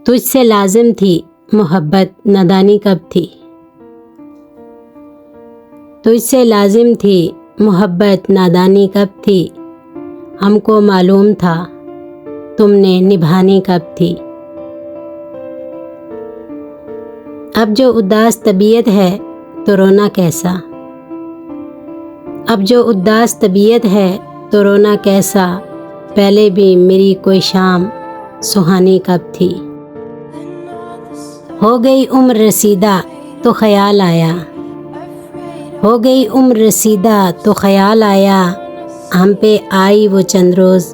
तुझसे लाजिम थी मोहब्बत, नादानी कब थी। तुझसे लाजिम थी मोहब्बत, नादानी कब थी। हमको मालूम था तुमने निभानी कब थी। अब जो उदास तबीयत है तो रोना कैसा। अब जो उदास तबीयत है तो रोना कैसा। पहले भी मेरी कोई शाम सुहानी कब थी। हो गई उम्र रसीदा तो ख्याल आया। हो गई उम्र रसीदा तो ख्याल आया। हम पे आई वो चंद रोज़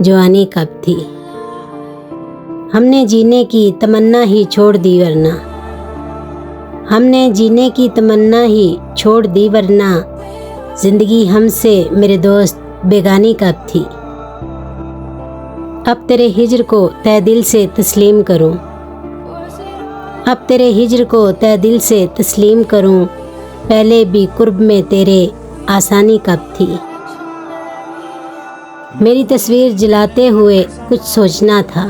जवानी कब थी। हमने जीने की तमन्ना ही छोड़ दी वरना। हमने जीने की तमन्ना ही छोड़ दी वरना। ज़िंदगी हमसे मेरे दोस्त बेगानी कब थी। अब तेरे हिज्र को तहे दिल से तस्लीम करूं। अब तेरे हिज्र को तहे दिल से तस्लीम करूं। पहले भी कुर्ब में तेरे आसानी कब थी। मेरी तस्वीर जलाते हुए कुछ सोचना था।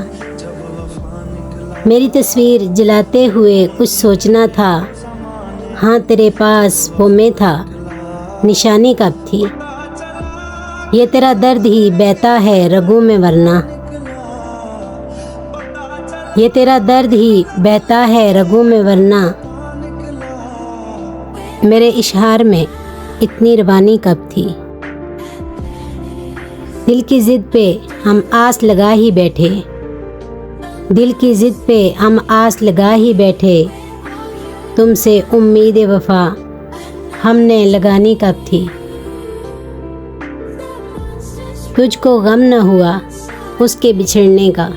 मेरी तस्वीर जलाते हुए कुछ सोचना था। हाँ तेरे पास वो मैं था, निशानी कब थी। ये तेरा दर्द ही बहता है रगों में वरना। ये तेरा दर्द ही बहता है रगों में वरना। मेरे इश्हार में इतनी रवानी कब थी। दिल की ज़िद पे हम आस लगा ही बैठे। दिल की ज़िद पे हम आस लगा ही बैठे। तुमसे उम्मीद वफ़ा हमने लगानी कब थी। तुझको गम न हुआ उसके बिछड़ने का।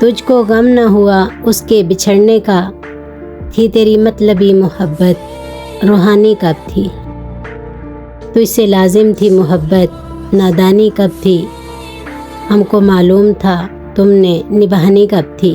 तुझको गम न हुआ उसके बिछड़ने का। थी तेरी मतलबी मोहब्बत रूहानी कब थी। तुझसे लाजिम थी मोहब्बत, नादानी कब थी। हमको मालूम था तुमने निभानी कब थी।